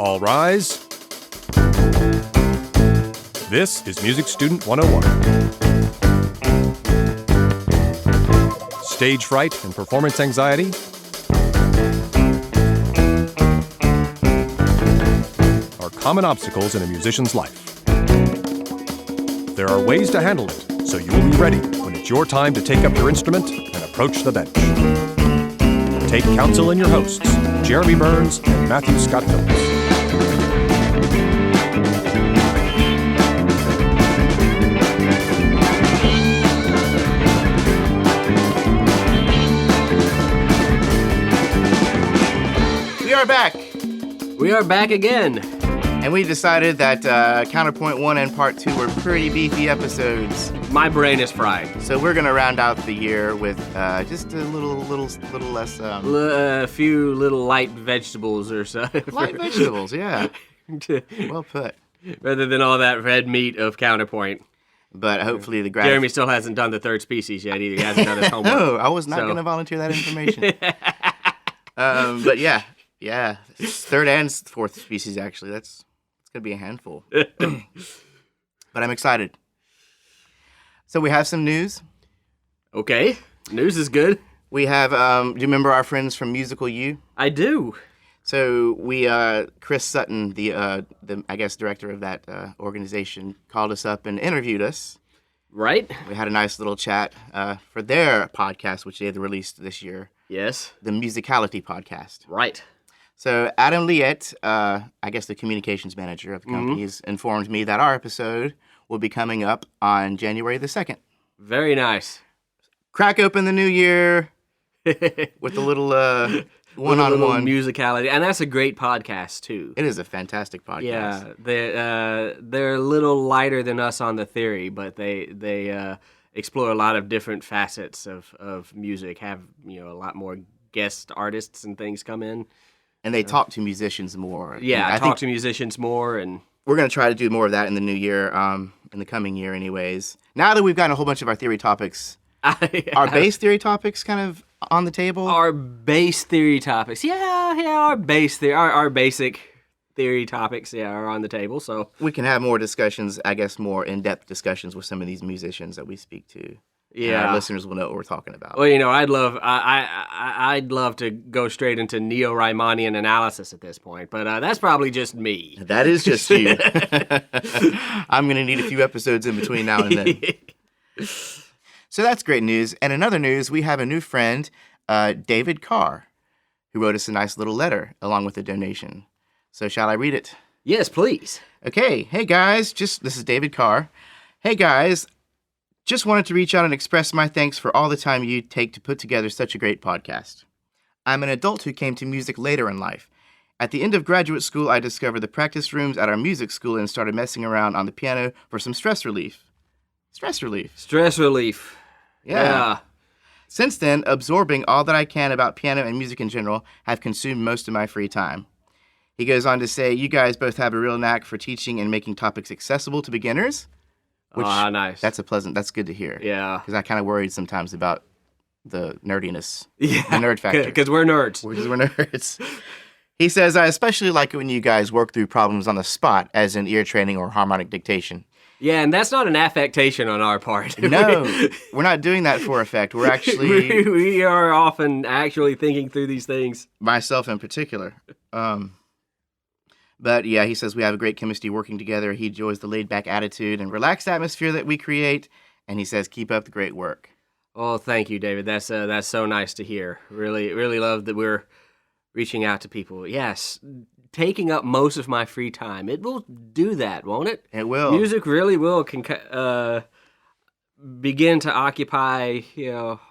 All rise. This is Music Student 101. Stage fright and performance anxiety are common obstacles in a musician's life. There are ways to handle it, so you will be ready when it's your time to take up your instrument and approach the bench. Take counsel in your hosts, Jeremy Burns and Matthew Scott Phillips. We are back again. And we decided that Counterpoint 1 and Part 2 were pretty beefy episodes. My brain is fried. So we're going to round out the year with just a little less... A few little light vegetables or so. Light vegetables, yeah. Well put. Rather than all that red meat of Counterpoint. But hopefully the Jeremy still hasn't done the third species yet either. He hasn't done his homework. No, I was not going to volunteer that information. But yeah, third and fourth species, actually. It's going to be a handful. But I'm excited. So we have some news. Okay, news is good. We have, do you remember our friends from Musical U? I do. So we, Chris Sutton, the I guess director of that organization, called us up and interviewed us. Right. We had a nice little chat for their podcast, which they had released this year. Yes. The Musicality Podcast. Right. So Adam Liette, I guess the communications manager of the company, has informed me that our episode will be coming up on January the 2nd. Very nice. Crack open the new year with a little one-on-one musicality, and that's a great podcast too. It is a fantastic podcast. Yeah, they're a little lighter than us on the theory, but they explore a lot of different facets of music. Have a lot more guest artists and things come in. And they talk to musicians more. Yeah, I think to musicians more. And we're going to try to do more of that in the new year, in the coming year anyways. Now that we've gotten a whole bunch of our theory topics, our bass theory topics kind of on the table. Our bass theory topics. Our bass theory, our basic theory topics, are on the table. So we can have more discussions, I guess more in-depth discussions with some of these musicians that we speak to. Yeah, our listeners will know what we're talking about. Well, I'd love to go straight into neo-Riemannian analysis at this point, but that's probably just me. That is just you. I'm going to need a few episodes in between now and then. So that's great news. And in other news, we have a new friend, David Carr, who wrote us a nice little letter along with a donation. So shall I read it? Yes, please. Okay. Hey, guys. This is David Carr. Hey, guys. Just wanted to reach out and express my thanks for all the time you take to put together such a great podcast. I'm an adult who came to music later in life. At the end of graduate school, I discovered the practice rooms at our music school and started messing around on the piano for some stress relief. Stress relief. Yeah. Since then, absorbing all that I can about piano and music in general have consumed most of my free time. He goes on to say, you guys both have a real knack for teaching and making topics accessible to beginners. Which, nice. That's good to hear. Yeah. Because I kind of worried sometimes about the nerdiness. Yeah. The nerd factor. Because we're nerds. Because we're nerds. He says, I especially like it when you guys work through problems on the spot, as in ear training or harmonic dictation. Yeah, and that's not an affectation on our part. No, we're not doing that for effect. We're actually... we are often actually thinking through these things. Myself in particular. But yeah, he says we have a great chemistry working together. He enjoys the laid-back attitude and relaxed atmosphere that we create. And he says, keep up the great work. Oh, thank you, David. That's so nice to hear. Really love that we're reaching out to people. Yes, taking up most of my free time. It will do that, won't it? It will. Music really will begin to occupy,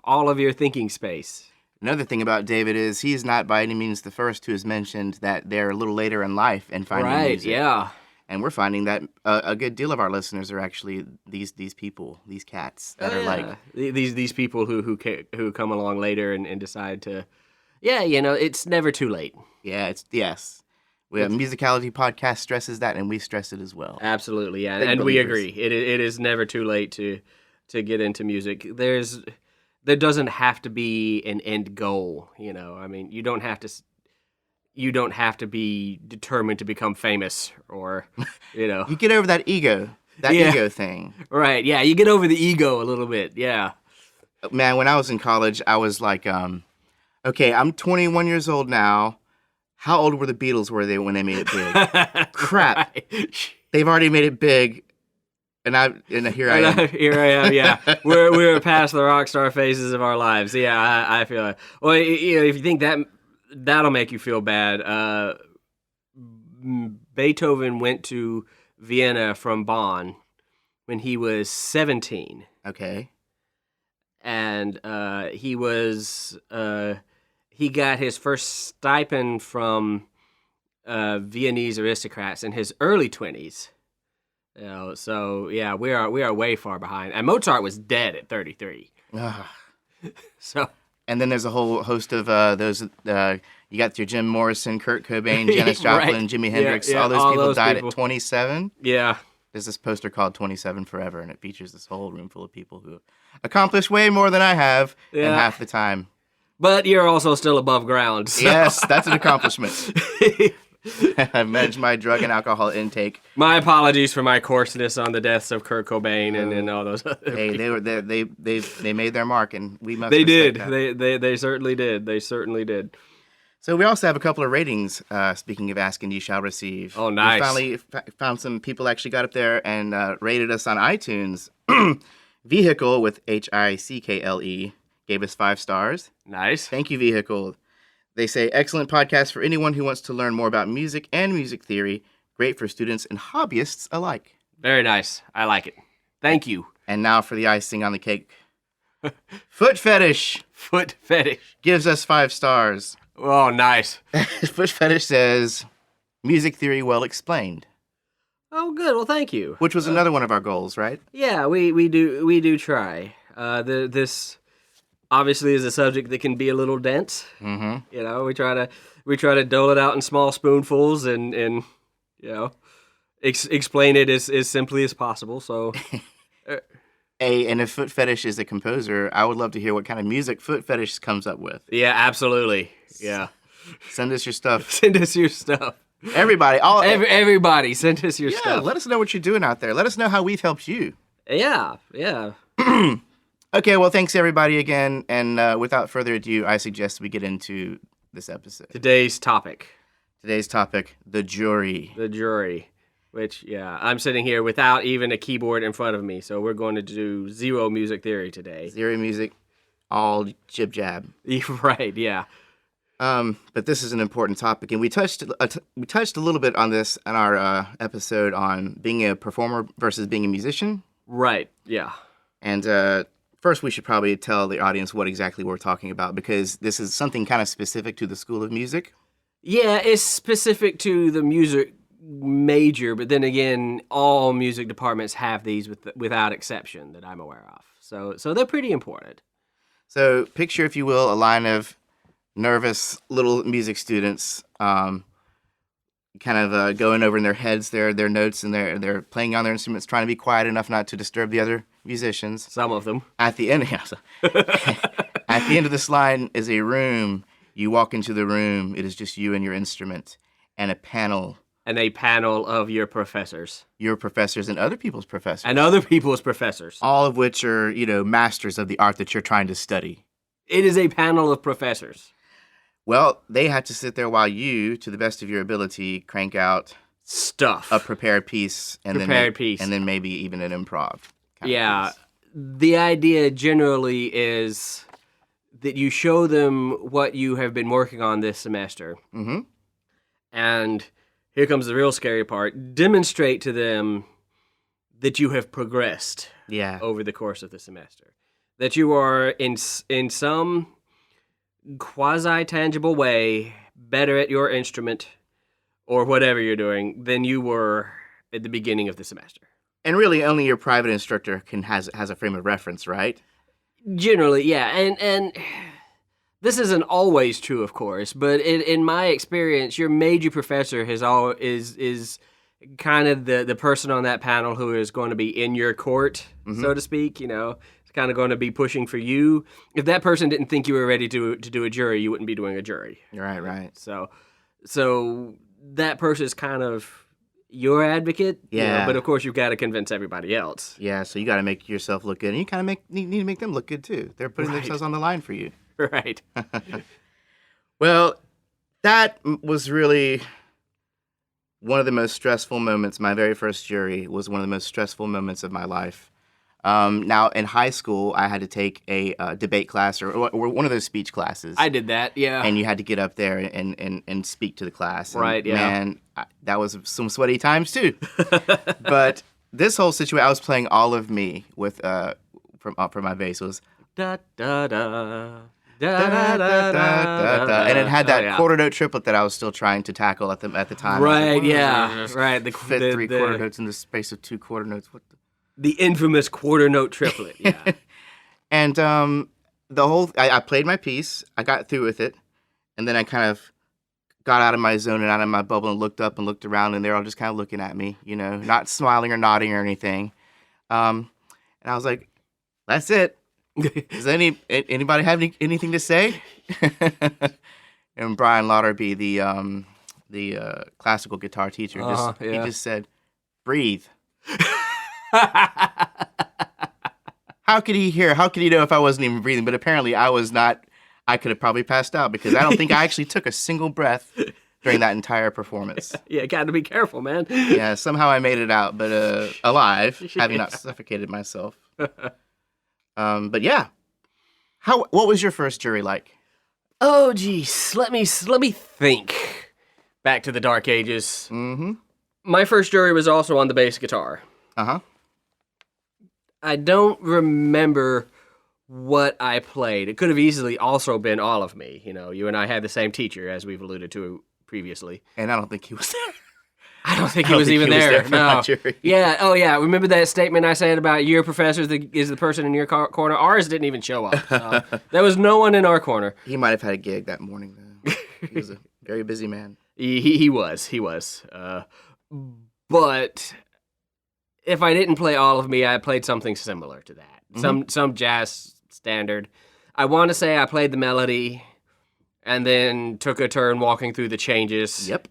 all of your thinking space. Another thing about David is he's not by any means the first who has mentioned that they're a little later in life and finding music. Right, yeah. And we're finding that a good deal of our listeners are actually these people, these cats that are like these people who come along later and decide to, it's never too late. Yeah, yes. We have Musicality Podcast stresses that, and we stress it as well. Absolutely, yeah, and we agree. It is never too late to get into music. There doesn't have to be an end goal, I mean, you don't have to you don't have to be determined to become famous or, You get over that ego thing. Right, yeah, you get over the ego a little bit, yeah. Man, when I was in college, I was like, okay, I'm 21 years old now. How old were the Beatles when they made it big? Crap. Right. They've already made it big. And here I am. Here I am, yeah. We're past the rock star phases of our lives. Yeah, I feel like. Well, if you think that'll make you feel bad, Beethoven went to Vienna from Bonn when he was 17. Okay. And he got his first stipend from Viennese aristocrats in his early 20s. So yeah, we are way far behind. And Mozart was dead at 33. So. And then there's a whole host of those. You got your Jim Morrison, Kurt Cobain, Janis Joplin, right. Jimi Hendrix. Yeah, all those people died at 27. Yeah. There's this poster called 27 Forever, and it features this whole room full of people who accomplished way more than I have in half the time. But you're also still above ground. So. Yes, that's an accomplishment. I've managed my drug and alcohol intake. My apologies for my coarseness on the deaths of Kurt Cobain and all those other people. They made their mark, and we must. They did. That. They certainly did. They certainly did. So we also have a couple of ratings. Speaking of Ask and You Shall Receive. Oh, nice. We finally found some people actually got up there and rated us on iTunes. Vehicle with Hickle gave us 5 stars. Nice. Thank you, Vehicle. They say, excellent podcast for anyone who wants to learn more about music and music theory. Great for students and hobbyists alike. Very nice. I like it. Thank you. And now for the icing on the cake. Foot Fetish. Foot Fetish. Gives us 5 stars. Oh, nice. Foot Fetish says, music theory well explained. Oh, good. Well, thank you. Which was another one of our goals, right? Yeah, we do try. This obviously is a subject that can be a little dense. Mm-hmm. You know, we try to dole it out in small spoonfuls and you know, explain it as simply as possible. So. Hey, and if Foot Fetish is a composer, I would love to hear what kind of music Foot Fetish comes up with. Yeah, absolutely. Yeah. Send us your stuff. Send us your stuff. Everybody. Everybody, send us your stuff. Yeah, let us know what you're doing out there. Let us know how we've helped you. Yeah, yeah. Okay, well, thanks everybody again. And without further ado, I suggest we get into this episode. Today's topic, the jury. The jury. Which, yeah, I'm sitting here without even a keyboard in front of me, so we're going to do zero music theory today. Zero music, all jib-jab. Right, yeah. But this is an important topic, and we touched a little bit on this in our episode on being a performer versus being a musician. Right, yeah. And first, we should probably tell the audience what exactly we're talking about, because this is something kind of specific to the School of Music. Yeah, it's specific to the music major, but then again, all music departments have these without exception that I'm aware of. So they're pretty important. So picture, if you will, a line of nervous little music students kind of going over in their heads their notes, and they're playing on their instruments, trying to be quiet enough not to disturb the other musicians. Some of them. At the end, at the end of this line is a room. You walk into the room. It is just you and your instrument and a panel. And a panel of your professors. Your professors and other people's professors. And other people's professors. All of which are, masters of the art that you're trying to study. It is a panel of professors. Well, they have to sit there while you, to the best of your ability, crank out stuff. A prepared piece. And then maybe even an improv. Yeah. The idea generally is that you show them what you have been working on this semester. Mm-hmm. And here comes the real scary part. Demonstrate to them that you have progressed over the course of the semester. That you are, in some quasi-tangible way, better at your instrument or whatever you're doing than you were at the beginning of the semester. And really, only your private instructor has a frame of reference, right? Generally, yeah. And this isn't always true, of course, but in my experience, your major professor is kind of the person on that panel who is going to be in your court, so to speak. It's kind of going to be pushing for you. If that person didn't think you were ready to do a jury, you wouldn't be doing a jury. Right. So that person's kind of your advocate. Yeah. But of course, you've got to convince everybody else. Yeah, so you got to make yourself look good, and you kind of need to make them look good too. They're putting Right. themselves on the line for you. Right. Well, that was really one of the most stressful moments. My very first jury was one of the most stressful moments of my life. Now, in high school, I had to take a debate class or one of those speech classes. I did that, yeah. And you had to get up there and speak to the class. And, Right, yeah. Man, that was some sweaty times too. But this whole situation, I was playing All of Me with for my bass. It was Da da da. and it had that Oh, yeah. quarter note triplet that I was still trying to tackle at the time. Right, yeah, right. The Fit three quarter notes in the space of two quarter notes. What the infamous quarter note triplet. Yeah. And I played my piece. I got through with it, and then I kind of got out of my zone and out of my bubble and looked up and looked around, and they're all just kind of looking at me, not smiling or nodding or anything. And I was like, "That's it. Does anybody have anything to say?" And Brian Lauderby, the classical guitar teacher, he just said, "Breathe." How could he hear? How could he know if I wasn't even breathing? But apparently I was not. I could have probably passed out because I don't think I actually took a single breath during that entire performance. Yeah, got to be careful, man. Yeah, somehow I made it out, but alive, having not suffocated myself. But yeah, what was your first jury like? Oh, geez. Let me think. Back to the dark ages. Mm-hmm. My first jury was also on the bass guitar. Uh-huh. I don't remember what I played. It could have easily also been All of Me. You and I had the same teacher, as we've alluded to previously. And I don't think he was there. I don't think he was even there. For No. my jury. Yeah. Oh, yeah. Remember that statement I said about your professor is the person in your corner? Ours didn't even show up. So there was no one in our corner. He might have had a gig that morning, though. He was a very busy man. He was. But if I didn't play All of Me, I played something similar to that. Mm-hmm. Some jazz standard. I want to say I played the melody and then took a turn walking through the changes. Yep.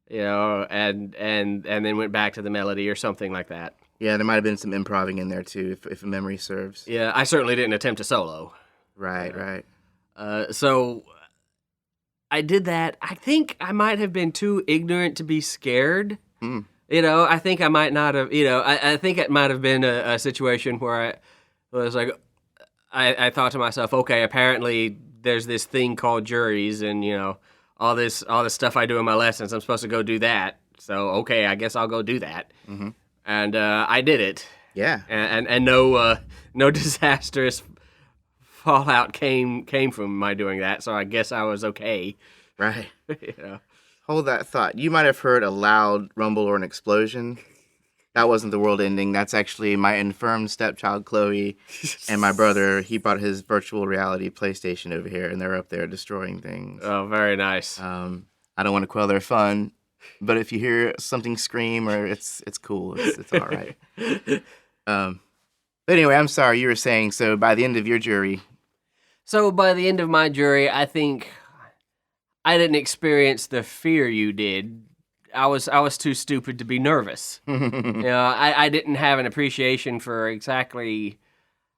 And then went back to the melody or something like that. Yeah, there might have been some improvising in there, too, if memory serves. Yeah, I certainly didn't attempt a solo. Right. So I did that. I think I might have been too ignorant to be scared. Mm. I think I might not have, I think it might have been a situation where I was like, I thought to myself, okay, apparently there's this thing called juries and, all this stuff I do in my lessons, I'm supposed to go do that. So, okay, I guess I'll go do that. Mm-hmm. And I did it. Yeah. And no disastrous fallout came from my doing that, so I guess I was okay. Right. Hold that thought. You might have heard a loud rumble or an explosion. That wasn't the world ending. That's actually my infirm stepchild, Chloe, and my brother. He brought his virtual reality PlayStation over here, and they're up there destroying things. Oh, very nice. I don't want to quell their fun, but if you hear something scream, or it's cool. It's all right. But anyway, I'm sorry. You were saying, so by the end of your jury... So by the end of my jury, I think I didn't experience the fear you did. I was too stupid to be nervous. I didn't have an appreciation for exactly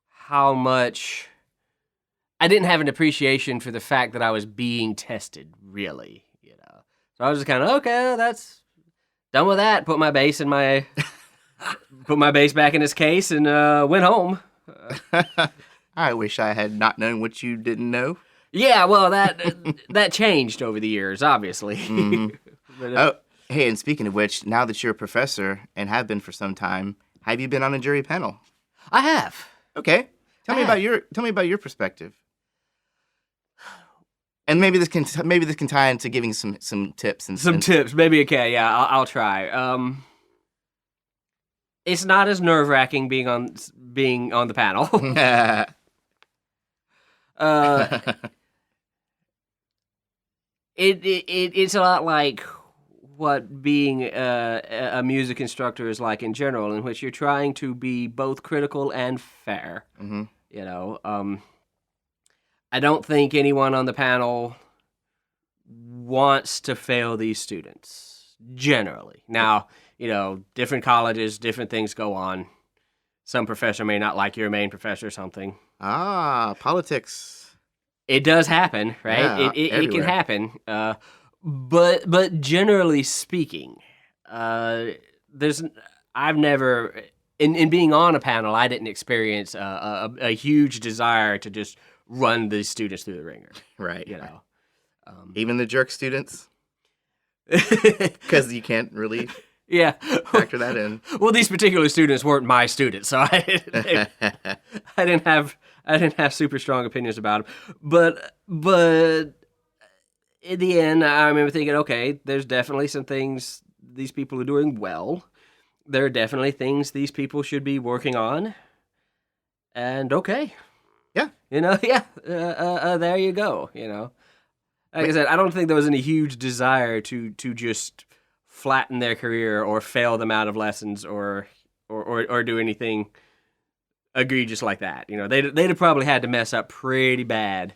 how much. I didn't have an appreciation for the fact that I was being tested, really. So I was just kind of okay. That's done with that. Put my bass back in its case and went home. I wish I had not known what you didn't know. Yeah, well, that changed over the years, obviously. Mm-hmm. But, hey, and speaking of which, now that you're a professor and have been for some time, have you been on a jury panel? I have. Okay, tell me about your perspective, and maybe this can tie into giving some tips and some tips. Maybe okay. Yeah, I'll try. It's not as nerve-wracking being on the panel. It's a lot like what being a music instructor is like in general, in which you're trying to be both critical and fair. Mm-hmm. I don't think anyone on the panel wants to fail these students, generally. Now, different colleges, different things go on. Some professor may not like your main professor or something. Ah, politics. It does happen, right? Yeah, It can happen. But generally speaking, I've never, in being on a panel, I didn't experience a huge desire to just run these students through the ringer. Right. Even the jerk students? Because you can't really factor that in. Well, these particular students weren't my students, so I didn't have super strong opinions about them. But in the end, I remember thinking, okay, there's definitely some things these people are doing well. There are definitely things these people should be working on. And okay. Yeah. There you go, Like I said, I don't think there was any huge desire to just flatten their career or fail them out of lessons or do anything egregious like that. They'd have probably had to mess up pretty bad.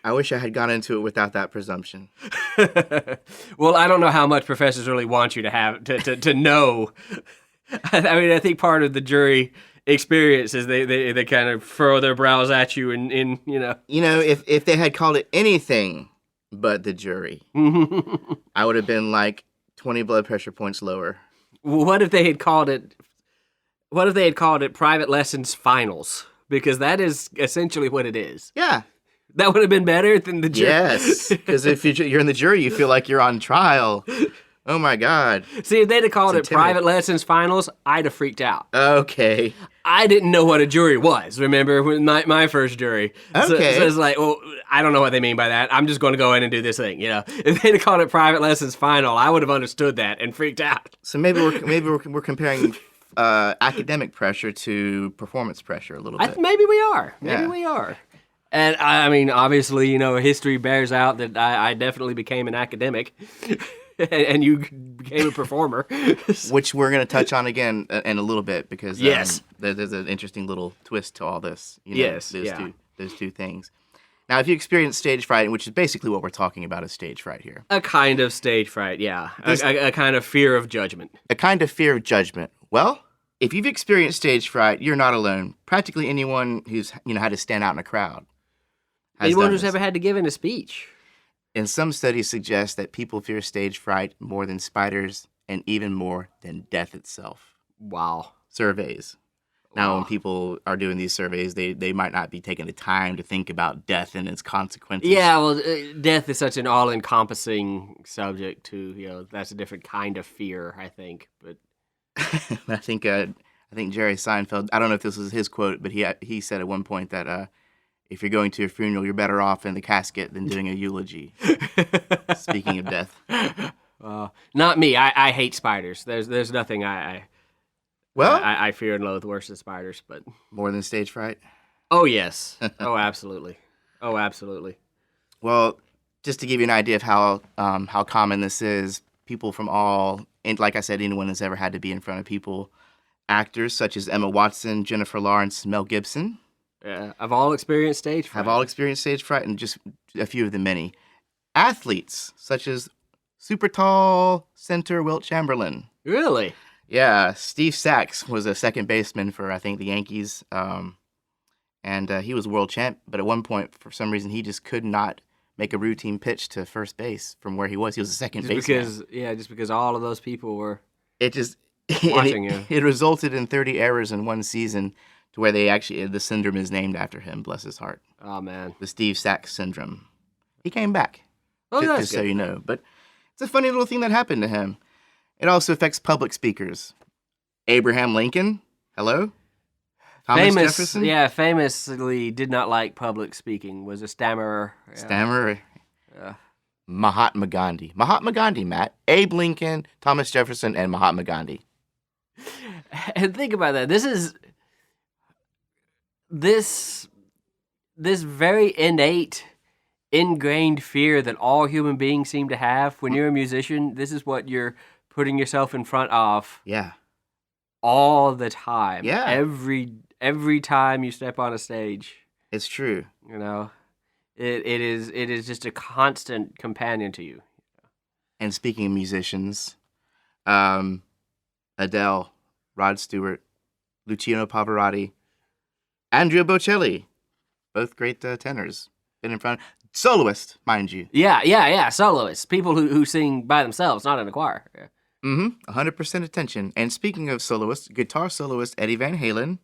I wish I had gone into it without that presumption. Well, I don't know how much professors really want you to have to know. I mean, I think part of the jury experience is they kind of furrow their brows at you and if they had called it anything but the jury, I would have been like 20 blood pressure points lower. What if they had called it private lessons finals? Because that is essentially what it is. Yeah. That would have been better than the jury. Yes, because if you're in the jury, you feel like you're on trial. Oh my God. See, if they'd have called it private lessons finals, I'd have freaked out. Okay. I didn't know what a jury was, remember, when my first jury. Okay. So it's like, well, I don't know what they mean by that. I'm just going to go in and do this thing, If they'd have called it private lessons final, I would have understood that and freaked out. So maybe we're comparing academic pressure to performance pressure a little bit. Maybe we are. Maybe we are. And I mean, obviously, history bears out that I definitely became an academic. And you became a performer. Which we're going to touch on again in a little bit because yes. There's an interesting little twist to all this. Yes, those two things. Now, if you experience stage fright, which is basically what we're talking about is stage fright here. A kind of stage fright, yeah. A kind of fear of judgment. A kind of fear of judgment. Well, if you've experienced stage fright, you're not alone. Practically anyone who's had to stand out in a crowd. Anyone who's ever had to give a speech. And some studies suggest that people fear stage fright more than spiders and even more than death itself. Wow. Surveys. Now, when people are doing these surveys, they might not be taking the time to think about death and its consequences. Yeah, well, death is such an all-encompassing subject, too. That's a different kind of fear, I think. But I think Jerry Seinfeld, I don't know if this was his quote, but he said at one point that if you're going to a funeral, you're better off in the casket than doing a eulogy. Speaking of death. Not me. I hate spiders. There's nothing I fear and loathe worse than spiders. But more than stage fright? Oh, yes. Oh, absolutely. Oh, absolutely. Well, just to give you an idea of how common this is, people from and like I said, anyone that's ever had to be in front of people, actors such as Emma Watson, Jennifer Lawrence, Mel Gibson, I've all experienced stage fright. And just a few of the many. Athletes, such as super tall center Wilt Chamberlain. Really? Yeah, Steve Sax was a second baseman for, I think, the Yankees. And he was world champ, but at one point, for some reason, he just could not make a routine pitch to first base from where he was. He was a second baseman. Just because all of those people were watching you. It resulted in 30 errors in one season, to where the syndrome is named after him, bless his heart. Oh, man. The Steve Sax syndrome. He came back, that's just so you know. But it's a funny little thing that happened to him. It also affects public speakers. Abraham Lincoln, hello? Thomas Jefferson? Yeah, famously did not like public speaking, was a stammerer. Yeah. Stammerer? Mahatma Gandhi. Mahatma Gandhi, Matt. Abe Lincoln, Thomas Jefferson, and Mahatma Gandhi. And think about that. This very innate, ingrained fear that all human beings seem to have. When you're a musician, this is what you're putting yourself in front of. Yeah. All the time. Yeah. Every time you step on a stage. It's true. It is just a constant companion to you. And speaking of musicians, Adele, Rod Stewart, Luciano Pavarotti, Andrea Bocelli, both great tenors. Been in front, soloist, mind you. Yeah. Soloists, people who sing by themselves, not in a choir. Yeah. 100% attention. And speaking of soloists, guitar soloist Eddie Van Halen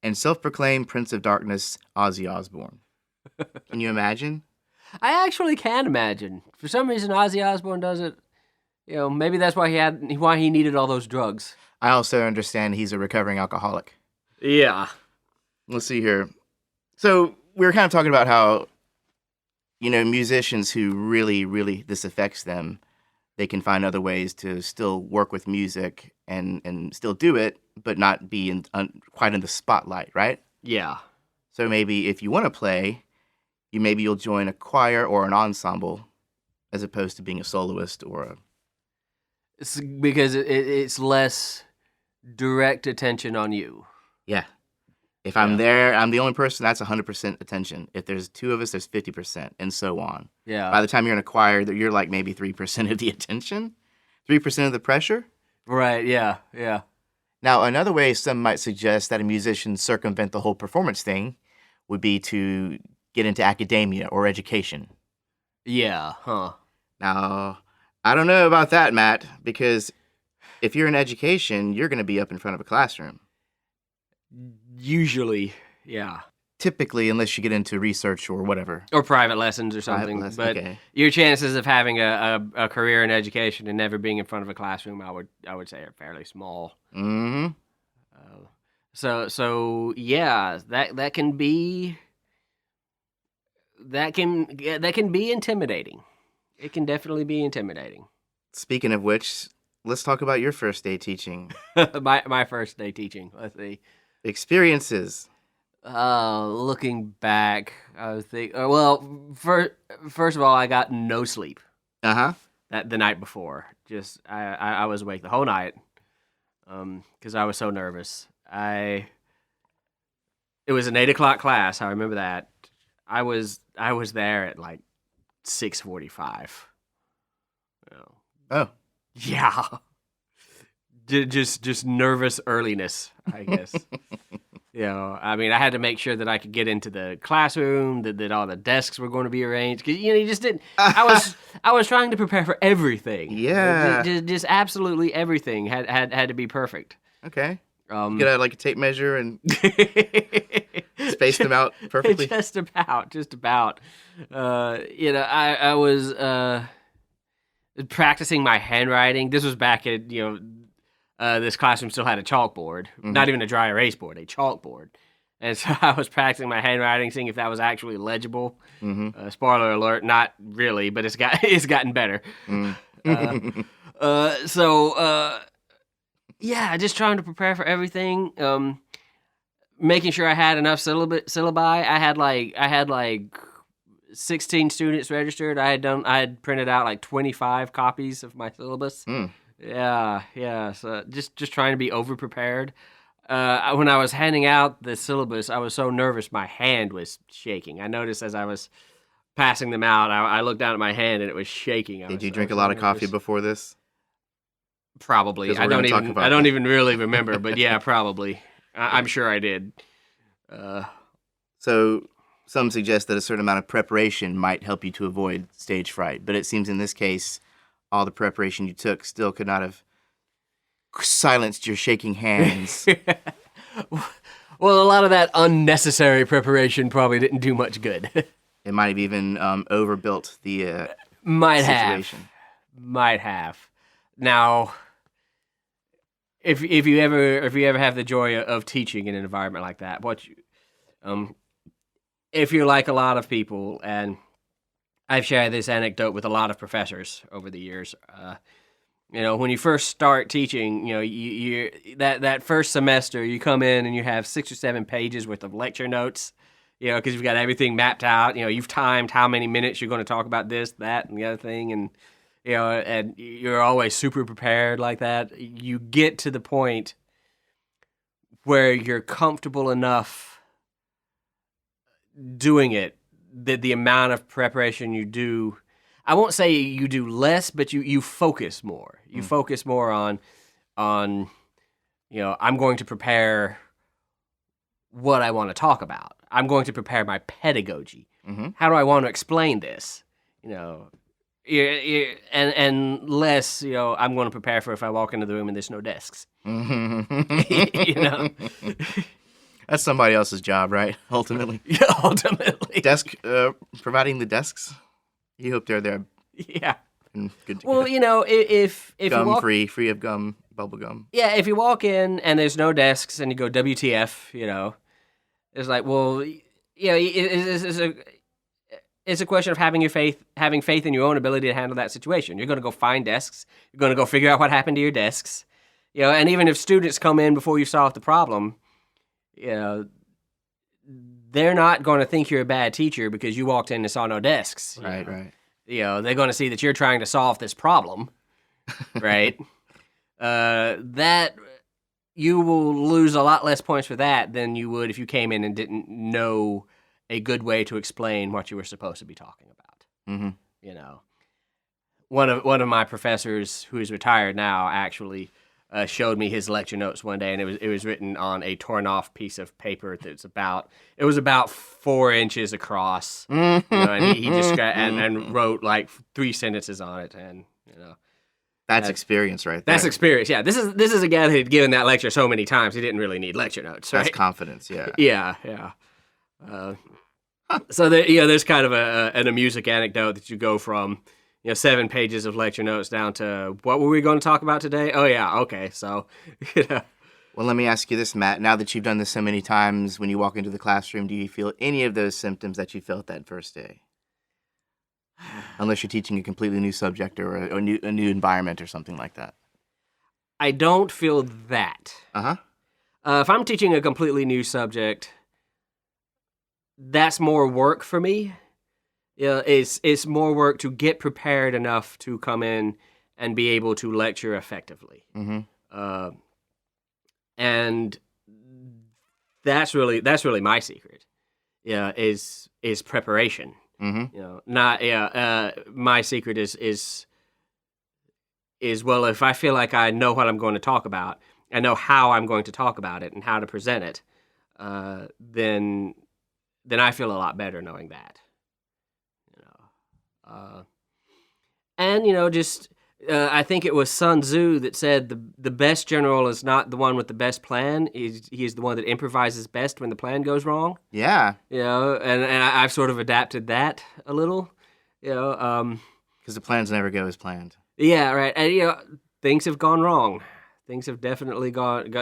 and self-proclaimed Prince of Darkness Ozzy Osbourne. Can you imagine? I actually can imagine. For some reason, Ozzy Osbourne does it. Maybe that's why he needed all those drugs. I also understand he's a recovering alcoholic. Yeah. Let's see here. So we were kind of talking about how, musicians who really, really this affects them, they can find other ways to still work with music and still do it, but not be quite in the spotlight, right? Yeah. So maybe if you want to play, you'll join a choir or an ensemble as opposed to being a soloist or a... It's because it's less direct attention on you. Yeah. If I'm there, I'm the only person, that's 100% attention. If there's two of us, there's 50%, and so on. Yeah. By the time you're in a choir, you're like maybe 3% of the attention, 3% of the pressure. Right, yeah. Now, another way some might suggest that a musician circumvent the whole performance thing would be to get into academia or education. Yeah, huh. Now, I don't know about that, Matt, because if you're in education, you're going to be up in front of a classroom. Usually, yeah. Typically, unless you get into research or whatever. Or private lessons or something. But okay. Your chances of having a career in education and never being in front of a classroom, I would say, are fairly small. Mm-hmm. So yeah, that can be intimidating. It can definitely be intimidating. Speaking of which, let's talk about your first day teaching. my first day teaching. Let's see. Experiences. Looking back, I was thinking. First of all, I got no sleep. The night before. Just I was awake the whole night. Because I was so nervous. It was an 8:00 class. I remember that. I was there at like 6:45. Oh. Yeah. Just nervous earliness, I guess. I mean, I had to make sure that I could get into the classroom, that all the desks were going to be arranged. Because, you just didn't. I was trying to prepare for everything. Yeah. Just absolutely everything had to be perfect. Okay. You get like a tape measure and space them out perfectly. Just about. I was practicing my handwriting. This was back at this classroom still had a chalkboard, not even a dry erase board, a chalkboard. And so I was practicing my handwriting, seeing if that was actually legible. Spoiler alert, not really, but it's gotten better. Just trying to prepare for everything. Making sure I had enough syllabi. I had like 16 students registered. I had printed out like 25 copies of my syllabus. Yeah. So just trying to be over prepared. When I was handing out the syllabus, I was so nervous my hand was shaking. I noticed as I was passing them out, I looked down at my hand and it was shaking. Did you drink a lot of coffee before this? Probably. I don't even really remember, but yeah, probably. I'm sure I did. So some suggest that a certain amount of preparation might help you to avoid stage fright, but it seems in this case, all the preparation you took still could not have silenced your shaking hands. Well, a lot of that unnecessary preparation probably didn't do much good. It might have even overbuilt the situation. Might have. Now, if you ever have the joy of teaching in an environment like that, if you're like a lot of people, and I've shared this anecdote with a lot of professors over the years. When you first start teaching, you that first semester, you come in and you have 6 or 7 pages worth of lecture notes, because you've got everything mapped out. You've timed how many minutes you're going to talk about this, that, and the other thing, and and you're always super prepared like that. You get to the point where you're comfortable enough doing it the amount of preparation you do. I won't say you do less, but you focus more. You focus more on I'm going to prepare what I want to talk about. I'm going to prepare my pedagogy. How do I want to explain this? And less, I'm going to prepare for if I walk into the room and there's no desks. That's somebody else's job, right? Ultimately. Yeah, ultimately. Desk, providing the desks. You hope they're there. Yeah. And good to Well, go. if Gum you walk, free of gum, bubble gum. yeah, if you walk in and there's no desks and you go WTF, it's like, well, it's a question of having faith in your own ability to handle that situation. You're going to go find desks. You're going to go figure out what happened to your desks. And even if students come in before you solve the problem, they're not going to think you're a bad teacher because you walked in and saw no desks. Right, right. They're going to see that you're trying to solve this problem, right? That you will lose a lot less points for that than you would if you came in and didn't know a good way to explain what you were supposed to be talking about. One of my professors, who is retired now, actually showed me his lecture notes one day, and it was written on a torn off piece of paper it was about 4 inches across, and he just and wrote like 3 sentences on it, and That's experience right there. That's experience. Yeah, this is a guy that had given that lecture so many times he didn't really need lecture notes. Right? That's confidence. Yeah. Yeah. So there's kind of a music anecdote that you go from 7 pages of lecture notes down to what were we going to talk about today? Oh yeah, okay. So Well, let me ask you this, Matt. Now that you've done this so many times, when you walk into the classroom, do you feel any of those symptoms that you felt that first day? Unless you're teaching a completely new subject or a new environment or something like that. I don't feel that. If I'm teaching a completely new subject, that's more work for me. It's more work to get prepared enough to come in and be able to lecture effectively. And that's really my secret. Is preparation. My secret is well, if I feel like I know what I'm going to talk about, I know how I'm going to talk about it and how to present it, then I feel a lot better knowing that. I think it was Sun Tzu that said the best general is not the one with the best plan. He is the one that improvises best when the plan goes wrong. Yeah. And I've sort of adapted that a little. Because the plans never go as planned. Yeah, right. And things have gone wrong. Things have definitely gone.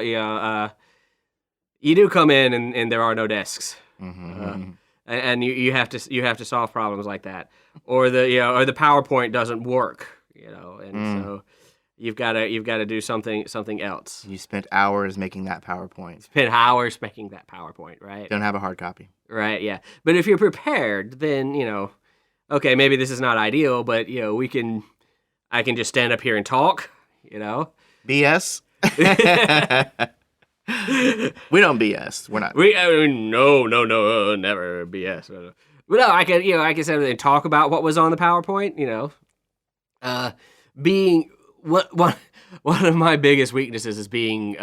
You do come in and there are no desks. And you have to solve problems like that, or the PowerPoint doesn't work, so you've got to do something else. You spent hours making that PowerPoint. Right? Don't have a hard copy. Right, yeah. But if you're prepared, then okay, maybe this is not ideal, but I can just stand up here and talk, BS. We don't BS. We're not. No, never BS. But no, I can sit there and talk about what was on the PowerPoint. Being one of my biggest weaknesses is being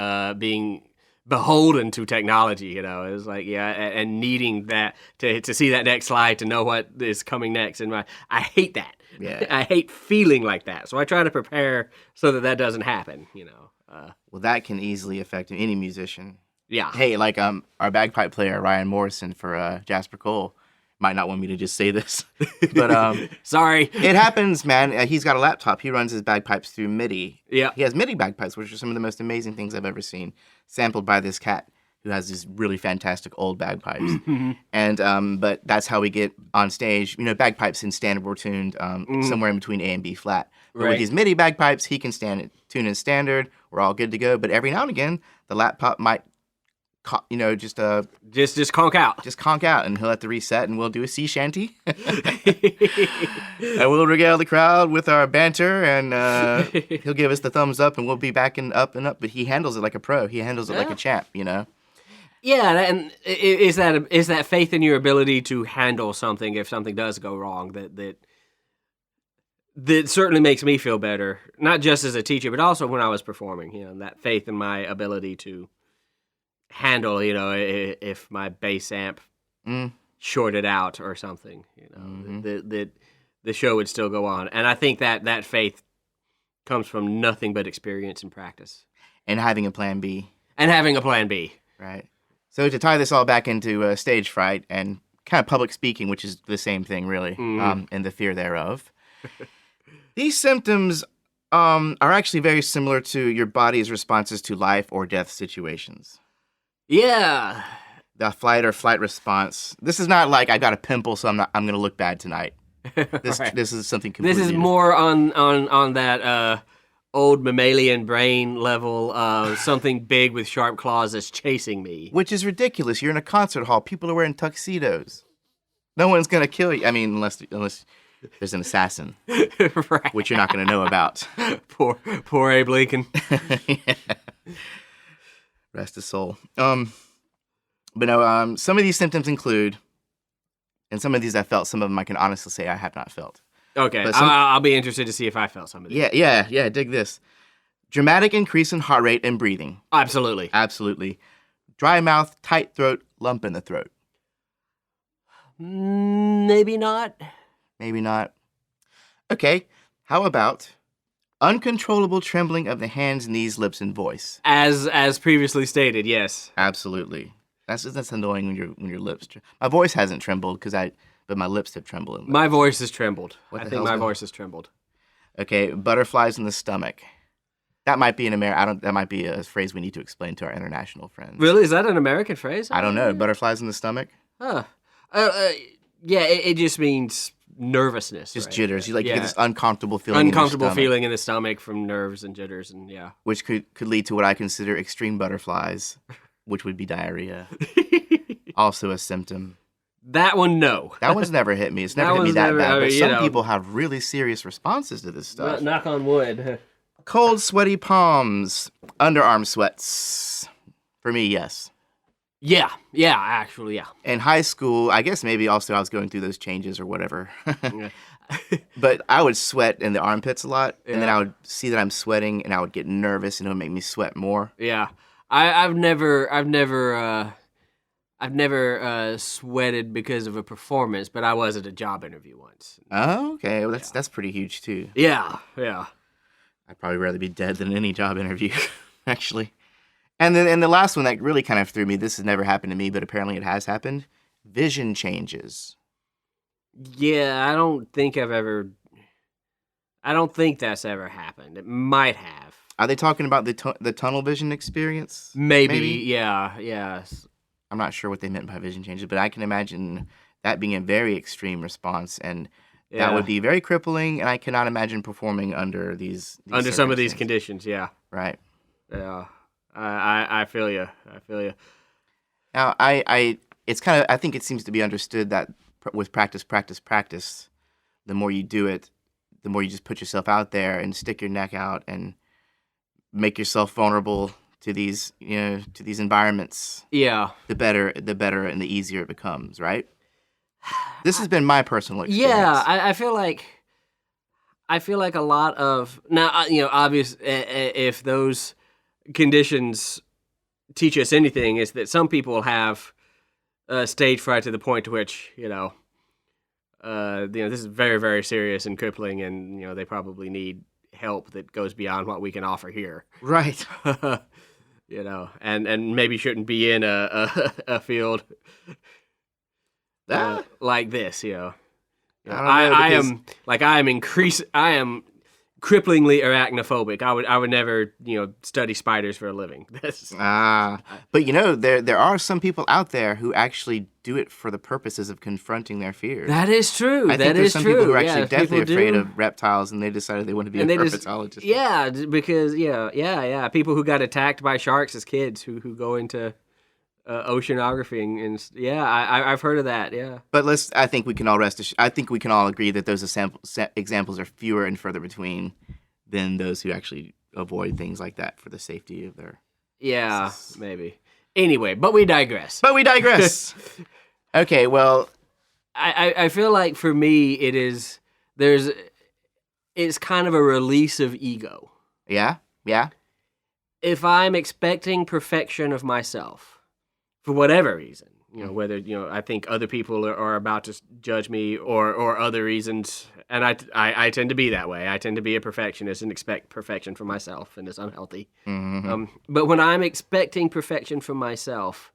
beholden to technology. It's like and needing that to see that next slide to know what is coming next. And I hate that. Yeah. I hate feeling like that. So I try to prepare so that doesn't happen. Well, that can easily affect any musician. Yeah. Hey, like our bagpipe player Ryan Morrison for Jasper Cole might not want me to just say this, but sorry, it happens, man. He's got a laptop. He runs his bagpipes through MIDI. Yeah. He has MIDI bagpipes, which are some of the most amazing things I've ever seen, sampled by this cat who has these really fantastic old bagpipes. And but that's how we get on stage. Bagpipes in standard were tuned somewhere in between A and B flat. But with these MIDI bagpipes, he can tune in standard. We're all good to go. But every now and again, the laptop might, just conk out. Just conk out, and he'll have to reset, and we'll do a sea shanty. And we'll regale the crowd with our banter, and he'll give us the thumbs up, and we'll be back and up. But he handles it like a pro. He handles it like a champ, Yeah, and is that faith in your ability to handle something if something does go wrong that certainly makes me feel better, not just as a teacher, but also when I was performing. That faith in my ability to handle, if my bass amp shorted out or something, that the show would still go on. And I think that faith comes from nothing but experience and practice. And having a plan B. And having a plan B. Right. So to tie this all back into stage fright and kind of public speaking, which is the same thing, really, and the fear thereof, these symptoms are actually very similar to your body's responses to life or death situations. Yeah. The flight or flight response. This is not like I got a pimple, so I'm going to look bad tonight. This is something completely This is different. more on that old mammalian brain level of something big with sharp claws is chasing me. Which is ridiculous. You're in a concert hall. People are wearing tuxedos. No one's going to kill you. I mean, unless there's an assassin, Right. which you're not going to know about. Poor Abe Lincoln. Yeah. Rest his soul. But no, some of these symptoms include, and some of these I felt, some of them I can honestly say I have not felt. Okay, But I'll be interested to see if I felt some of these. Yeah, dig this. Dramatic increase in heart rate and breathing. Absolutely. Absolutely. Dry mouth, tight throat, lump in the throat. Maybe not. Maybe not. Okay, how about uncontrollable trembling of the hands, knees, lips, and voice? As previously stated, yes. Absolutely. That's annoying when your lips. My voice hasn't trembled but my lips have trembled. My voice has trembled. What I the think hell's my going- voice has trembled. Okay, butterflies in the stomach. That might be that might be a phrase we need to explain to our international friends. Really? Is that an American phrase? I don't know. Butterflies in the stomach? Huh. Yeah, it just means nervousness. Just right? jitters. You Yeah. get this uncomfortable feeling. Uncomfortable in your stomach, feeling in the stomach from nerves and jitters, and yeah. which could lead to what I consider extreme butterflies, which would be diarrhea. Also a symptom. That one, no. That one's never hit me. It's never That hit me one's that never- bad. I But mean, some people have really serious responses to this stuff. Knock on wood. Cold, sweaty palms, underarm sweats. For me, yes. Yeah, actually, yeah. In high school, I guess maybe also I was going through those changes or whatever. Yeah. But I would sweat in the armpits a lot, and then Yeah. I would see that I'm sweating, and I would get nervous, and it would make me sweat more. Yeah, I've never sweated because of a performance, but I was at a job interview once. Oh, okay. Well, that's pretty huge too. Yeah. I'd probably rather be dead than any job interview, actually. And then the last one that really kind of threw me. This has never happened to me, but apparently it has happened. Vision changes. Yeah, I don't think that's ever happened. It might have. Are they talking about the tunnel vision experience? Maybe. Yeah. I'm not sure what they meant by vision changes, but I can imagine that being a very extreme response, and that would be very crippling. And I cannot imagine performing under these under some of these circumstances. conditions. Yeah. Right. Yeah. I feel you. Now, it's kind of, I think it seems to be understood that with practice, the more you do it, the more you just put yourself out there and stick your neck out and make yourself vulnerable to these, to these environments. Yeah. The better and the easier it becomes, right? This has been my personal experience. Yeah, I feel like a lot of now, obvious if those conditions teach us anything, is that some people have stage fright to the point to which this is very, very serious and crippling, and they probably need help that goes beyond what we can offer here. Right. And maybe shouldn't be in a field like this. I am cripplingly arachnophobic. I would never, study spiders for a living. But there are some people out there who actually do it for the purposes of confronting their fears. That is true. I think there's some people who are actually deathly people afraid do. of reptiles, and they decided they want to be And a they just- herpetologist. Yeah, because people who got attacked by sharks as kids who go into oceanography and I've heard of that. Yeah. But I think we can all agree that those examples are fewer and further between than those who actually avoid things like that for the safety of their. Yeah, maybe. Anyway, but we digress. Okay, well, I feel like for me it's kind of a release of ego. yeah. If I'm expecting perfection of myself for whatever reason, whether I think other people are about to judge me or other reasons, and I tend to be that way. I tend to be a perfectionist and expect perfection from myself, and it's unhealthy. But when I'm expecting perfection from myself,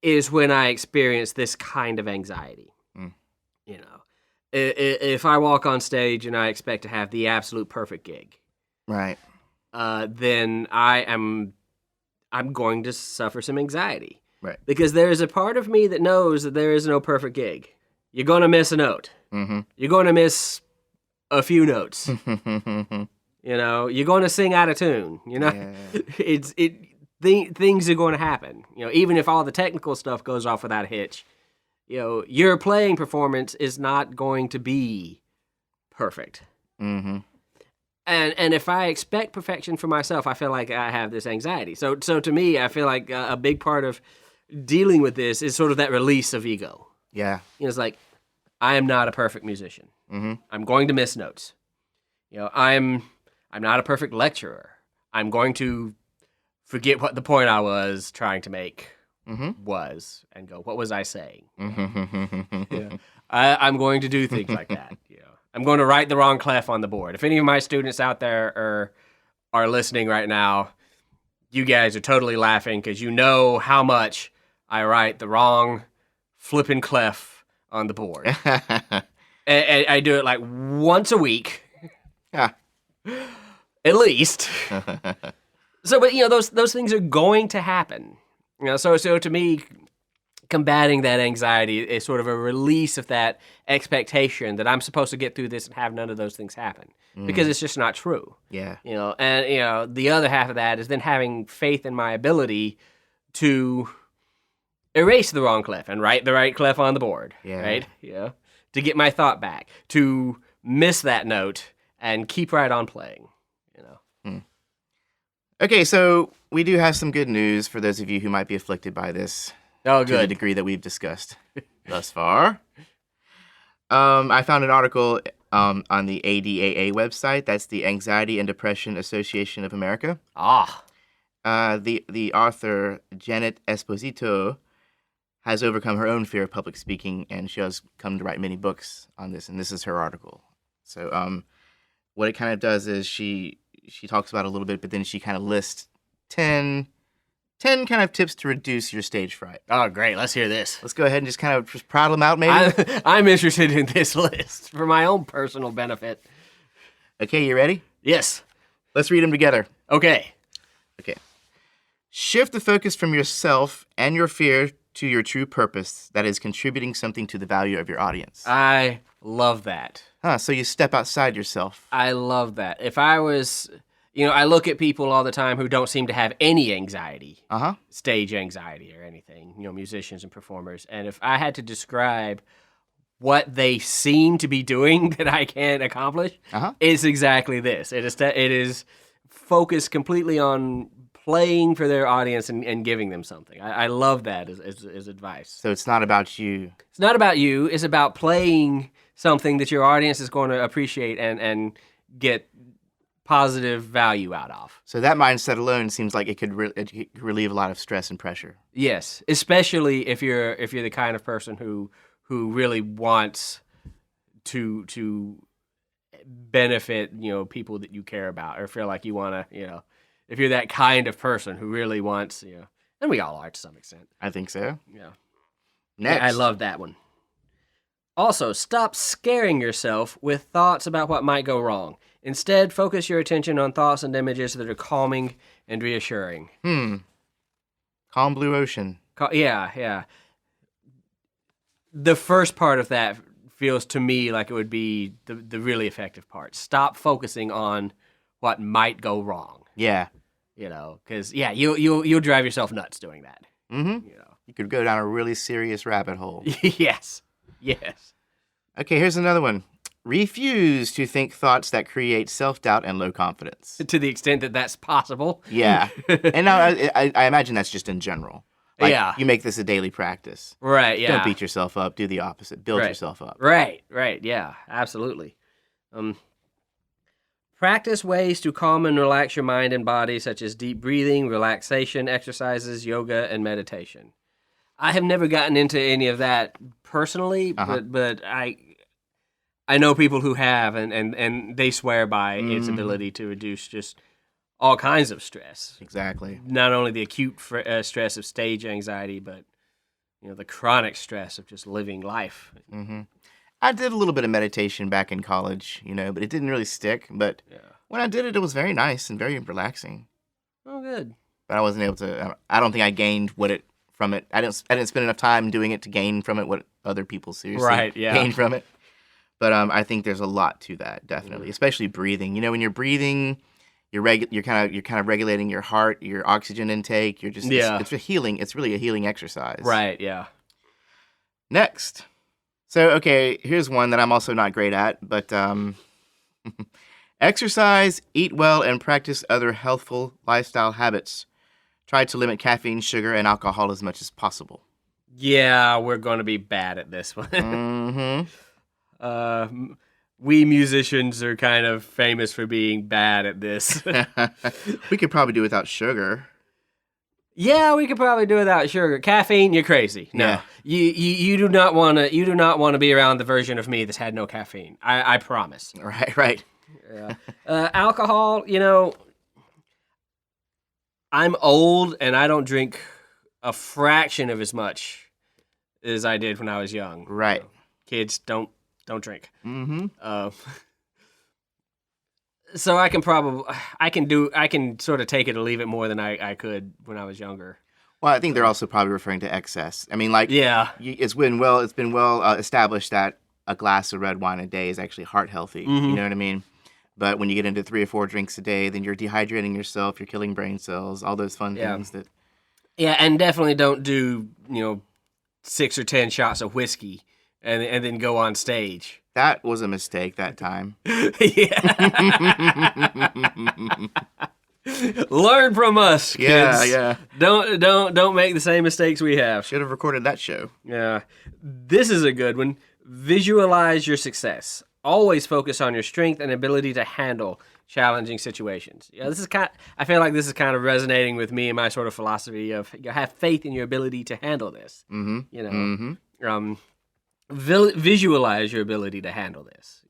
is when I experience this kind of anxiety. If I walk on stage and I expect to have the absolute perfect gig, Right. then I'm going to suffer some anxiety. Right. Because there is a part of me that knows that there is no perfect gig. You're going to miss a note. You're going to miss a few notes. You're going to sing out of tune. Things are going to happen. Even if all the technical stuff goes off without a hitch, your playing performance is not going to be perfect. And if I expect perfection for myself, I feel like I have this anxiety. So to me, I feel like a big part of dealing with this is sort of that release of ego. Yeah. It's like, I am not a perfect musician. I'm going to miss notes. I'm not a perfect lecturer. I'm going to forget what the point I was trying to make was and go, what was I saying? I'm going to do things like that. I'm going to write the wrong clef on the board. If any of my students out there are listening right now, you guys are totally laughing because you know how much I write the wrong flipping clef on the board. and I do it like once a week. Yeah. At least. So, but those things are going to happen. So to me, combating that anxiety is sort of a release of that expectation that I'm supposed to get through this and have none of those things happen because it's just not true. Yeah. And the other half of that is then having faith in my ability to erase the wrong clef and write the right clef on the board. Yeah. Right. To get my thought back, to miss that note and keep right on playing. Okay, so we do have some good news for those of you who might be afflicted by this. Oh, to the good. degree that we've discussed thus far. I found an article on the ADAA website. That's the Anxiety and Depression Association of America. The author, Janet Esposito, has overcome her own fear of public speaking, and she has come to write many books on this, and this is her article. So what it kind of does is she talks about it a little bit, but then she kind of lists 10 kind of tips to reduce your stage fright. Oh, great. Let's hear this. Let's go ahead and just kind of just prattle them out, maybe. I'm interested in this list for my own personal benefit. Okay, you ready? Yes. Let's read them together. Okay. Shift the focus from yourself and your fear to your true purpose that is contributing something to the value of your audience. I love that. So you step outside yourself. I love that. If I was... I look at people all the time who don't seem to have any anxiety, stage anxiety or anything, musicians and performers. And if I had to describe what they seem to be doing that I can't accomplish, it's exactly this. It is focused completely on playing for their audience and giving them something. I love that as advice. So it's not about you. It's not about you. It's about playing something that your audience is going to appreciate and get positive value out of. So that mindset alone seems like it could relieve a lot of stress and pressure. Yes, especially if you're the kind of person who really wants to benefit people that you care about, or feel like you want to if you're that kind of person who really wants and we all are to some extent. I think so. Yeah. Next, I love that one. Also, stop scaring yourself with thoughts about what might go wrong. Instead, focus your attention on thoughts and images that are calming and reassuring. Calm blue ocean. Yeah. The first part of that feels to me like it would be the really effective part. Stop focusing on what might go wrong. Yeah. Because you'll drive yourself nuts doing that. You could go down a really serious rabbit hole. Yes. Okay, here's another one. refuse to think thoughts that create self-doubt and low confidence. To the extent that that's possible. Yeah. And now I imagine that's just in general. Like, Yeah. you make this a daily practice. Right, yeah. Don't beat yourself up. Do the opposite. Build Right. yourself up. Right, yeah, absolutely. Practice ways to calm and relax your mind and body, such as deep breathing, relaxation exercises, yoga, and meditation. I have never gotten into any of that personally, but I know people who have, and they swear by its ability to reduce just all kinds of stress. Exactly. Not only the acute stress of stage anxiety, but the chronic stress of just living life. Mm-hmm. I did a little bit of meditation back in college, but it didn't really stick. But when I did it, it was very nice and very relaxing. Oh, good. But I wasn't able to. I don't think I gained from it. I didn't spend enough time doing it to gain from it what other people seriously gain from it. But I think there's a lot to that, definitely, especially breathing. When you're breathing, you're kind of regulating your heart, your oxygen intake. You're just it's a healing. It's really a healing exercise. Right. Yeah. Next. So, okay, here's one that I'm also not great at, but exercise, eat well, and practice other healthful lifestyle habits. Try to limit caffeine, sugar, and alcohol as much as possible. Yeah, we're going to be bad at this one. Mm-hmm. We musicians are kind of famous for being bad at this. We could probably do without sugar. Yeah, we could probably do without sugar. Caffeine, you're crazy. No, you do not want to. You do not want to be around the version of me that's had no caffeine. I promise. Right. Yeah. Alcohol, I'm old and I don't drink a fraction of as much as I did when I was young. Right. Kids don't drink. Mm-hmm. So I can sort of take it or leave it more than I could when I was younger. Well, I think they're also probably referring to excess. I mean, it's been well established that a glass of red wine a day is actually heart healthy. Mm-hmm. You know what I mean? But when you get into 3 or 4 drinks a day, then you're dehydrating yourself, you're killing brain cells, all those fun things that. Yeah, and definitely don't do 6 or 10 shots of whiskey and then go on stage. That was a mistake that time. Yeah. Learn from us, kids. Yeah. Don't make the same mistakes we have. Should have recorded that show. Yeah. This is a good one. Visualize your success. Always focus on your strength and ability to handle challenging situations. Yeah, I feel like this is kind of resonating with me and my sort of philosophy of have faith in your ability to handle this. Mm-hmm. Visualize your ability to handle this.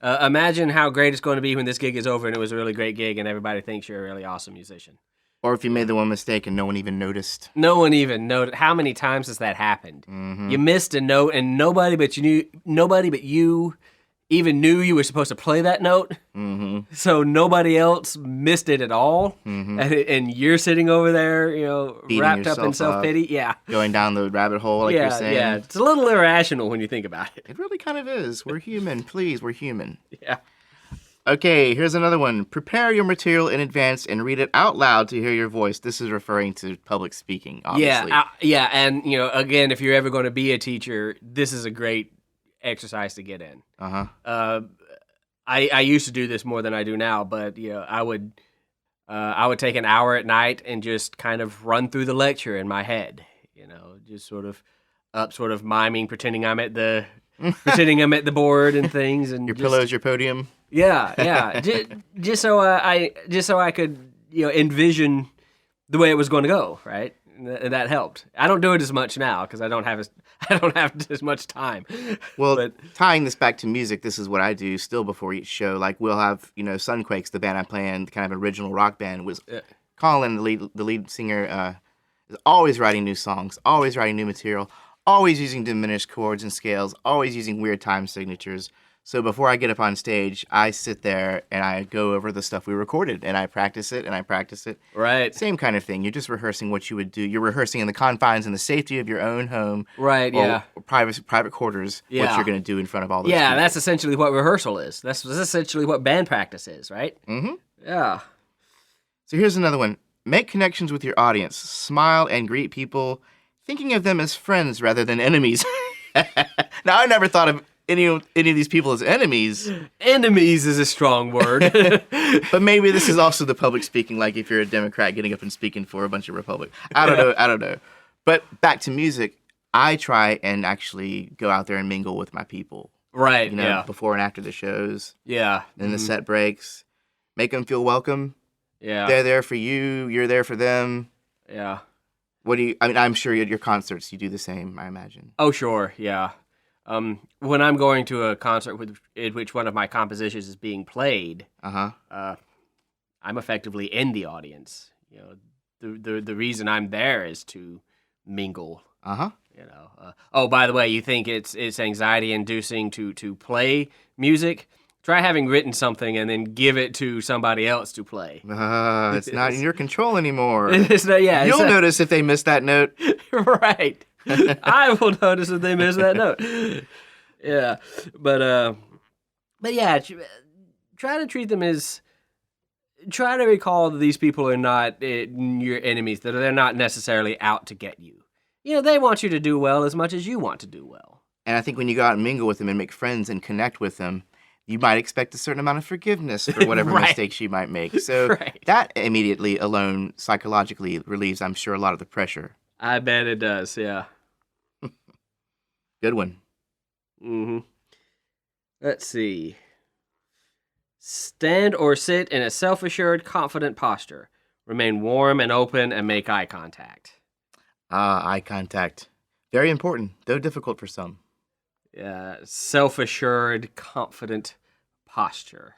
Imagine how great it's going to be when this gig is over and it was a really great gig and everybody thinks you're a really awesome musician. Or if you made the one mistake and no one even noticed. No one even noticed. How many times has that happened? Mm-hmm. You missed a note and nobody but you even knew you were supposed to play that note. Mm-hmm. So nobody else missed it at all. Mm-hmm. And you're sitting over there, beating wrapped up in yourself self-pity. Yeah. Going down the rabbit hole, like you're saying. Yeah, it's a little irrational when you think about it. It really kind of is. We're human. Please, we're human. Yeah. Okay, here's another one. Prepare your material in advance and read it out loud to hear your voice. This is referring to public speaking, obviously. Yeah, and, again, if you're ever going to be a teacher, this is a great exercise to get in. I used to do this more than I do now, but I would take an hour at night and just kind of run through the lecture in my head, just sort of miming, pretending I'm at the board and things, and your pillow's your podium. Yeah. just so I could envision the way it was going to go, right? And that helped. I don't do it as much now because I don't have as much time. Well, tying this back to music, this is what I do still before each show. Like we'll have Sunquakes, the band I play in, kind of original rock band. Was Colin, the lead singer, is always writing new songs, always writing new material, always using diminished chords and scales, always using weird time signatures. So before I get up on stage, I sit there and I go over the stuff we recorded and I practice it and I practice it. Right. Same kind of thing. You're just rehearsing what you would do. You're rehearsing in the confines and the safety of your own home. Right, or private quarters, what you're going to do in front of all those people. That's essentially what rehearsal is. That's essentially what band practice is, right? Mm-hmm. Yeah. So here's another one. Make connections with your audience. Smile and greet people, thinking of them as friends rather than enemies. Now, I never thought of any of these people as enemies. Enemies is a strong word. But maybe this is also the public speaking, like if you're a Democrat getting up and speaking for a bunch of Republicans. I don't know. But back to music, I try and actually go out there and mingle with my people. Right, Before and after the shows. Yeah. Then the set breaks. Make them feel welcome. Yeah. They're there for you. You're there for them. Yeah. I'm sure at your concerts you do the same, I imagine. Oh, sure, yeah. When I'm going to a concert in which one of my compositions is being played, I'm effectively in the audience. The reason I'm there is to mingle. Oh, by the way, you think it's anxiety inducing to play music? Try having written something and then give it to somebody else to play. It's not in your control anymore. It's not. Yeah, you'll notice if they miss that note. Right. I will notice if they miss that note. Yeah, but yeah, try to treat them as. Try to recall that these people are not your enemies. That they're not necessarily out to get you. They want you to do well as much as you want to do well. And I think when you go out and mingle with them and make friends and connect with them, you might expect a certain amount of forgiveness for whatever Right. mistakes you might make. So that immediately alone psychologically relieves, I'm sure, a lot of the pressure. I bet it does, yeah. Good one. Mm-hmm. Let's see. Stand or sit in a self-assured, confident posture. Remain warm and open and make eye contact. Eye contact. Very important, though difficult for some. Yeah, self-assured, confident posture.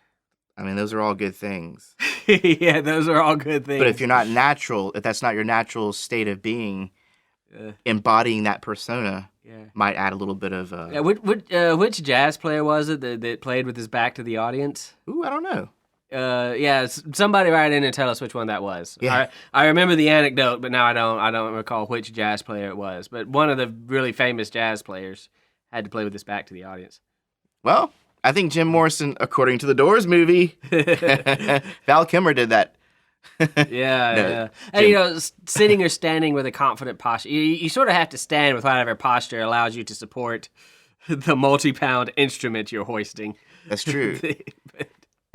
I mean, those are all good things. Yeah, those are all good things. But if you're not natural, if that's not your natural state of being, embodying that persona might add a little bit of... Yeah, which jazz player was it that played with his back to the audience? Ooh, I don't know. Somebody write in and tell us which one that was. Yeah. I remember the anecdote, but now I don't recall which jazz player it was. But one of the really famous jazz players had to play with his back to the audience. Well, I think Jim Morrison, according to the Doors movie, Val Kilmer did that. Yeah. And, sitting or standing with a confident posture. You sort of have to stand with whatever posture allows you to support the multi-pound instrument you're hoisting. That's true.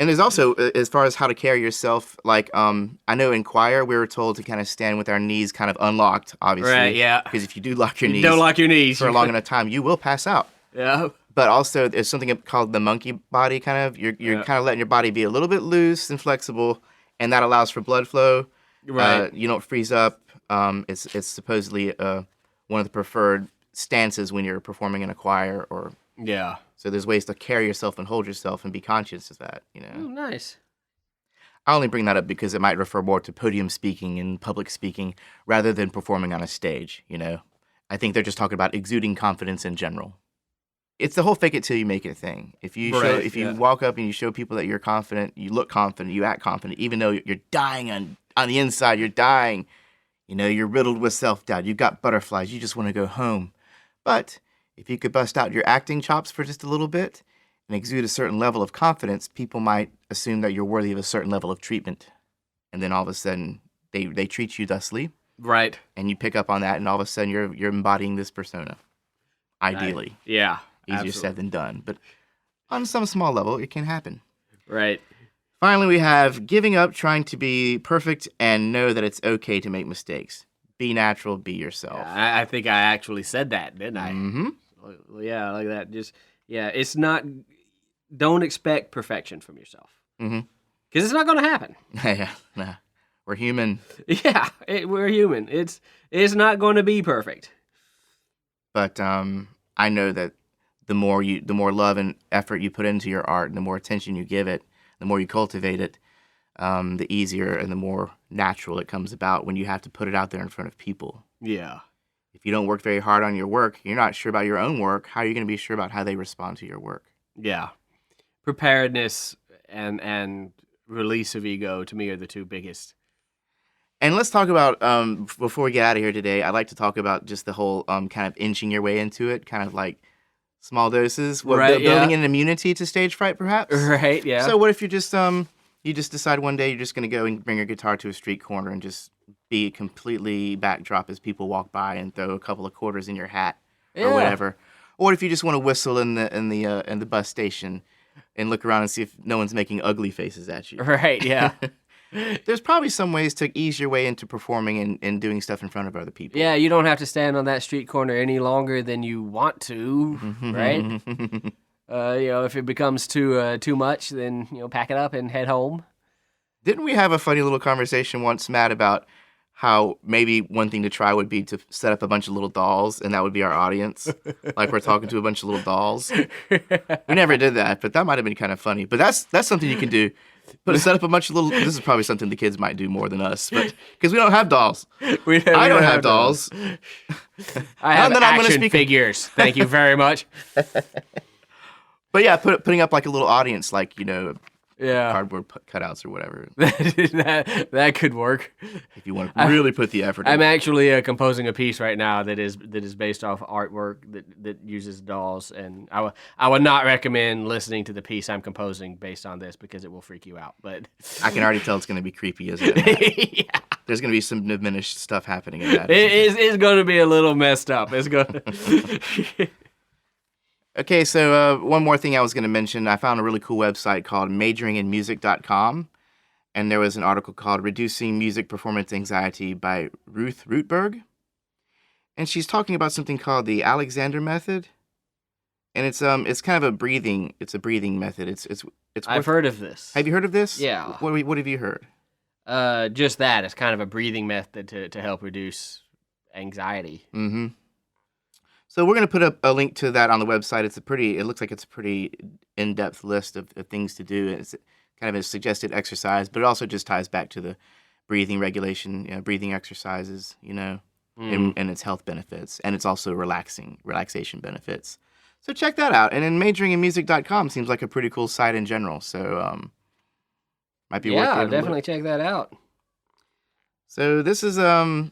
And there's also, as far as how to carry yourself, like, I know in choir, we were told to kind of stand with our knees kind of unlocked, obviously. Right, yeah. Because if you do lock your knees... Don't lock your knees. For a long enough time, you will pass out. Yeah. But also, there's something called the monkey body, kind of. You're kind of letting your body be a little bit loose and flexible, and that allows for blood flow. Right. You don't freeze up. It's supposedly one of the preferred stances when you're performing in a choir or... Yeah. So there's ways to carry yourself and hold yourself and be conscious of that, Oh, nice. I only bring that up because it might refer more to podium speaking and public speaking rather than performing on a stage, I think they're just talking about exuding confidence in general. It's the whole fake it till you make it thing. If you walk up and you show people that you're confident, you look confident, you act confident, even though you're dying on the inside, you're dying. You're riddled with self-doubt. You've got butterflies. You just want to go home. But if you could bust out your acting chops for just a little bit and exude a certain level of confidence, people might assume that you're worthy of a certain level of treatment. And then all of a sudden, they treat you thusly. Right. And you pick up on that, and all of a sudden, you're embodying this persona. Ideally. Yeah. Easier absolutely. said than done. But on some small level, it can happen. Right. Finally, we have giving up trying to be perfect and know that it's okay to make mistakes. Be natural, be yourself. Yeah, I think I actually said that, didn't I? Mm-hmm. Yeah, like that. It's not, don't expect perfection from yourself. Mm-hmm. Because it's not going to happen. Yeah. We're human. Yeah, we're human. It's not going to be perfect. But I know that the more love and effort you put into your art, and the more attention you give it, the more you cultivate it, the easier and the more natural it comes about when you have to put it out there in front of people. Yeah. If you don't work very hard on your work, you're not sure about your own work. How are you going to be sure about how they respond to your work? Yeah. Preparedness and release of ego, to me, are the two biggest. And let's talk about, before we get out of here today, I'd like to talk about just the whole kind of inching your way into it, kind of like small doses. Building an immunity to stage fright, perhaps? Right, yeah. So what if you just decide one day you're just going to go and bring your guitar to a street corner and just be completely backdrop as people walk by and throw a couple of quarters in your hat or whatever. Or if you just want to whistle in the bus station and look around and see if no one's making ugly faces at you. Right, yeah. There's probably some ways to ease your way into performing and doing stuff in front of other people. Yeah, you don't have to stand on that street corner any longer than you want to, right? If it becomes too much, then pack it up and head home. Didn't we have a funny little conversation once, Matt, about how maybe one thing to try would be to set up a bunch of little dolls, and that would be our audience? Like we're talking to a bunch of little dolls. We never did that, but that might have been kind of funny. But that's something you can do. But set up a bunch of little... This is probably something the kids might do more than us, but because we don't have dolls. I don't have dolls. I have action figures. Thank you very much. But yeah, putting up like a little audience, like, yeah, cardboard cutouts or whatever. that could work if you want to really put the effort in. I'm actually composing a piece right now that is based off artwork that uses dolls, and I would not recommend listening to the piece I'm composing based on this because it will freak you out. But I can already tell it's going to be creepy, isn't it? Yeah. There's going to be some diminished stuff happening in that. It's going to be a little messed up. It's going to... Okay, so one more thing I was going to mention. I found a really cool website called majoringinmusic.com, and there was an article called Reducing Music Performance Anxiety by Ruth Rootberg. And she's talking about something called the Alexander method. And it's kind of a breathing method. It's I've heard of this. Have you heard of this? Yeah. What have you heard? Just that. It's kind of a breathing method to help reduce anxiety. Mm-hmm. So we're going to put up a link to that on the website. It looks like it's a pretty in-depth list of things to do. It's kind of a suggested exercise, but it also just ties back to the breathing regulation, breathing exercises, and its health benefits. And it's also relaxation benefits. So check that out. And then majoringinmusic.com seems like a pretty cool site in general. So might be worth it. Yeah, definitely check that out. So this is our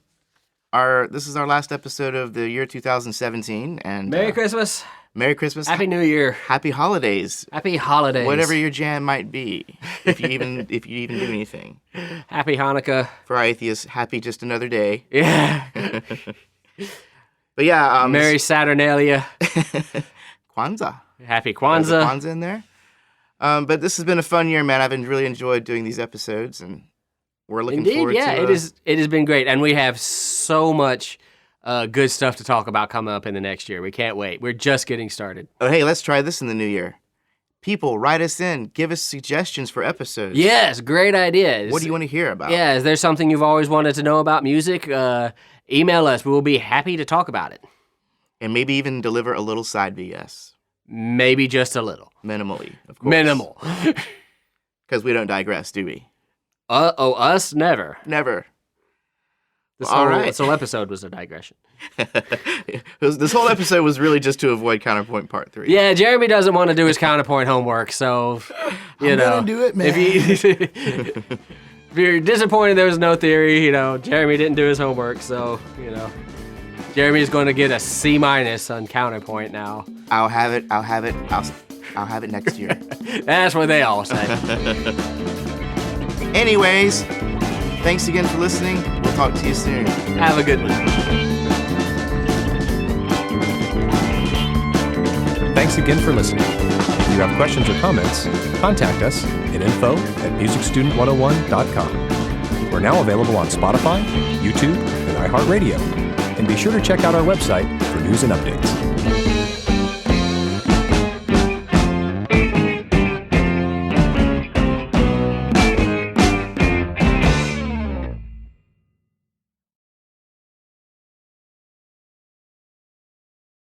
last episode of the year 2017, and Merry Christmas. Merry Christmas. Happy New Year. Happy holidays. Happy holidays. Whatever your jam might be, if you even do anything. Happy Hanukkah. For our atheists, happy just another day. Yeah. But yeah, Merry Saturnalia. Kwanzaa. Happy Kwanzaa. Kwanzaa in there. But this has been a fun year, man. I've really enjoyed doing these episodes, and we're looking forward to it. It has been great, and we have so much good stuff to talk about coming up in the next year. We can't wait. We're just getting started. Oh, hey, let's try this in the new year. People, write us in. Give us suggestions for episodes. Yes, great ideas. What do you want to hear about? Yeah, is there something you've always wanted to know about music? Email us. We will be happy to talk about it. And maybe even deliver a little side BS. Maybe just a little. Minimally, of course. Minimal. Because we don't digress, do we? Us? Never. Never. This whole episode was a digression. This whole episode was really just to avoid Counterpoint Part 3. Yeah, Jeremy doesn't want to do his counterpoint homework, so, I'm gonna do it, man. If you're disappointed there was no theory, Jeremy didn't do his homework, so, Jeremy's going to get a C- on Counterpoint now. I'll have it next year. That's what they all say. Anyways, thanks again for listening. We'll talk to you soon. Have a good one. Thanks again for listening. If you have questions or comments, contact us at info@musicstudent101.com. We're now available on Spotify, YouTube, and iHeartRadio. And be sure to check out our website for news and updates.